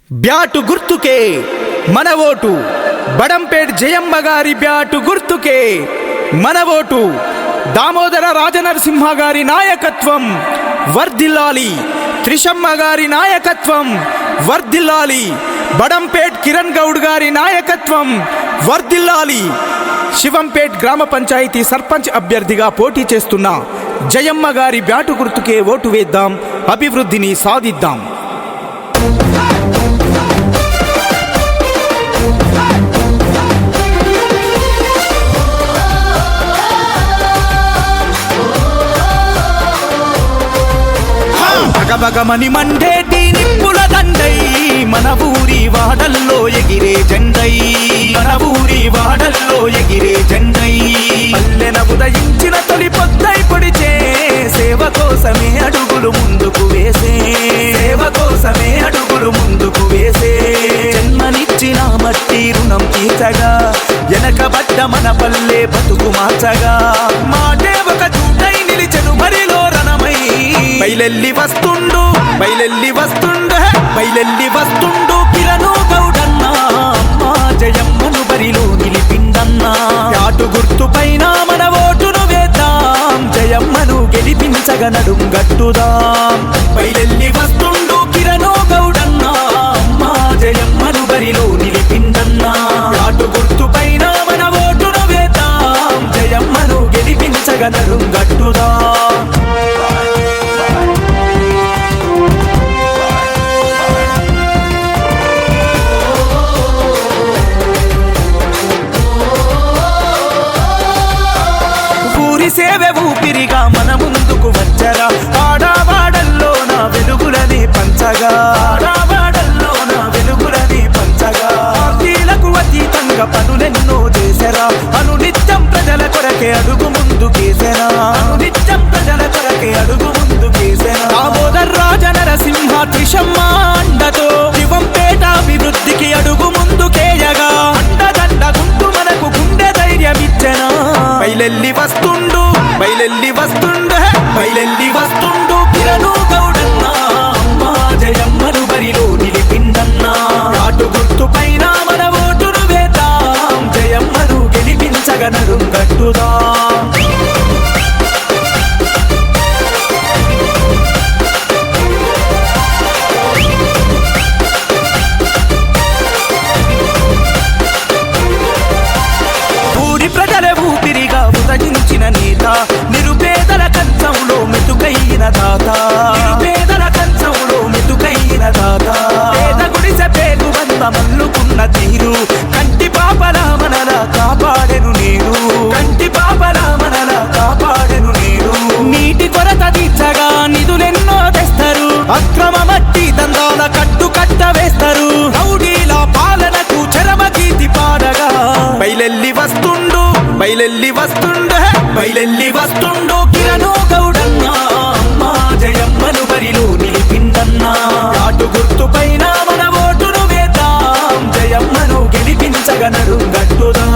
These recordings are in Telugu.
బ్యాటు గుర్తుకే మన ఓటు. బడంపేట్ జయమ్మ గారి బ్యాటు గుర్తుకే మన ఓటు. దామోదర రాజనరసింహ గారి నాయకత్వం వర్ధిల్లాలి. త్రిషమ్మ గారి నాయకత్వం వర్ధిల్లాలి. బడంపేట్ కిరణ్ గౌడ్ గారి నాయకత్వం వర్ధిల్లాలి. శివంపేట్ గ్రామ పంచాయతీ సర్పంచ్ అభ్యర్థిగా పోటీ చేస్తున్న జయమ్మ గారి బ్యాటు గుర్తుకే ఓటు వేద్దాం, అభివృద్ధిని సాధిద్దాం. బగబగమని మండేటి నిప్పుల దండై మన ఊరి వాడల్లో ఎగిరే జెండై, మన ఊరి వాడల్లో ఎగిరే జెండై. పల్లెన ఉదయించిన తొలి పొద్దై పొడిచే సేవ కోసమే అడుగులు ముందుకు వేసే, సేవ కోసమే అడుగులు ముందుకు వేసే. జన్మనిచ్చిన మట్టి రుణం తీర్చగా, వెనకబడ్డ మన పల్లె బతుకు మార్చగా, మాటే ఒక చూటై నిలిచెను మరిలో రణమై. బయలెల్లి వస్తుండు, బయలెల్లి వస్తుండు, బయలెల్లి వస్తుండు కిరణ్ గౌడన్నా. మా జయమ్మను బరిలో నిలిపిందన్నా. యాటు గుర్తు పైన మన ఓటును వేద్దాం, జయమ్మను గెలిపించగా నడుం గట్టుదాం. బయలెల్లి వస్తుండు కిరణ్ గౌడన్నా. మా జయమ్మను బరిలో నిలిపిందన్నా. యాటు గుర్తు పైన మన ఓటును వేద్దాం, జయమ్మను గెలిపించగా నడుం గట్టుదాం. సేవే ఊపిరిగా మన ముందుకు వచ్చరా, ఆడవాడల్లో నా వెలుగులని పంచగా, ఆడవాడల్లో నా వెలుగులని పంచగా. పార్టీలకు అతీతంగా పనులెన్నో చేసరా, అనునిత్యం ప్రజల కొరకే అడుగు ముందుకేసరా, అనునిత్యం ప్రజల కొరకే అడుగు ముందుకేసరా. దామోదర రాజనరసింహ త్రిషమ్మ అండతో శివంపేట అభివృద్ధికి అడుగు ముందుకేయగా, అండదండగుంటూ మనకు గుండె ధైర్యమిచ్చెనా. బయలెల్లి వస్తుండు, బయలెల్లి వస్తుండు, బయలెల్లి వస్తుండు కిరణ్ గౌడన్నా. మా జయమ్మను బరిలో నిలిపిందన్నా. యాటు గుర్తు పైన మన ఓటును వేద్దాం, జయమ్మను గెలిపించగా నడుం గట్టుదాం. ఊరి ప్రజల ఊపిరిగా ఉదయించిన నేత, నిరుపేదల కంచంలో మెతుకైన దాత, నిరుపేదల కంచంలో మెతుకైన దాత. పేద గుడిసె పేరు బంద మల్లుకున్న తీరు, కంటి పాపల మనలా కాపాడెను నేను, కంటి పాపల మనలా కాపాడెను నేను. నీటి కొరత తీర్చగా నిధులెన్నో తెస్తారు, అక్రమ మట్టి దందాల కట్టు కట్ట వేస్తారు. రౌడీల పాలనకు చరమగీతి పాడగా, బయలెల్లి వస్తుండు, బయలెల్లి వస్తుండు, బయలెల్లి వస్తుండు కిరణ్ గౌడన్నా. మా జయమ్మను బరిలో నిలిపిందన్నా. యాటు గుర్తు పైన మన ఓటును వేద్దాం, జయమ్మను గెలిపించగా నడుం గట్టుదాం.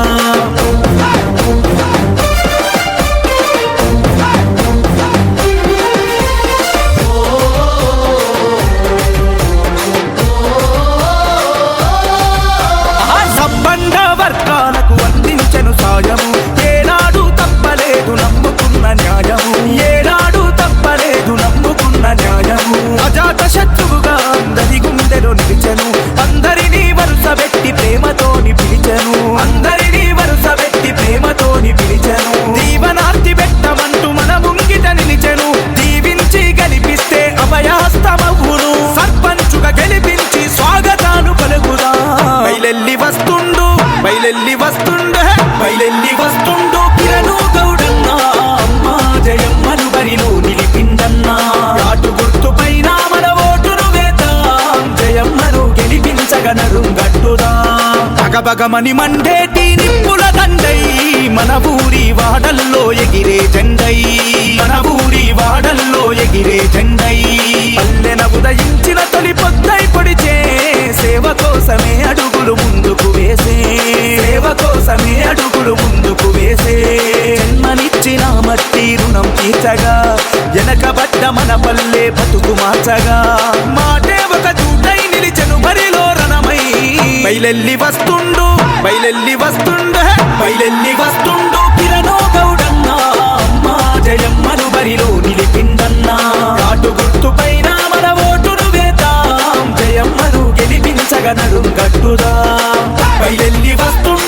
సబ్బండ వర్గాలకు అందించెను సాయము, ఏనాడు తప్పలేదు నమ్ముకున్న న్యాయము, ఏనాడు తప్పలేదు నమ్ముకున్న న్యాయము. అజాత శత్రువుగా అందరి గుండెలో నిలిచెను, అందరినీ వరుసబెట్టి ప్రేమతోని పిలిచెను, అందరినీ వరుసబెట్టి ప్రేమతోని పిలిచెను. దీవనార్తి పెట్టమంటూ మన ముంగిట నిలిచెను, దీవించి గెలిపిస్తే అభయహస్తమవును, సర్పంచుగా గెలిపించి స్వాగతాలు పలుకుదా. బయలెల్లి వస్తుండు, బయలెల్లి వస్తుండు, బయలెల్లి వస్తుండు కిరణ్ గౌడన్నా. మా జయమ్మను బరిలో నిలిపిందన్నా. యాటు గుర్తు పైన మన ఓటును వేద్దాం, జయమ్మను గెలిపించగా నడుం గట్టుదాం. బగబగమని మండేటి నిప్పుల దండై మన ఊరి వాడల్లో ఎగిరే జెండై, మన ఊరి వాడల్లో ఎగిరే జెండై. పల్లెన ఉదయించిన తొలి పొద్దై పొడిచే సేవ కోసమే అడుగులు ముందుకు వేసే, సేవ కోసమే అడుగులు ముందుకు వేసే. జన్మనిచ్చిన మట్టి రుణం తీర్చగా, వెనకబడ్డ మన పల్లె బతుకు మార్చగా, మాటే ఒక చూటై నిలిచెను బరిలో బయలెల్లి వస్తుండు బయలెల్లి వస్తుండు కిరణో గౌడన్న అమ్మా జయమ్మను బరిలో నిలిపిందన్నా కాటు గుర్తుపైన మన ఓటును వేద్దాం జయమ్మను గెలిపించగనడు గట్టుదా బయలెల్లి వస్తుండు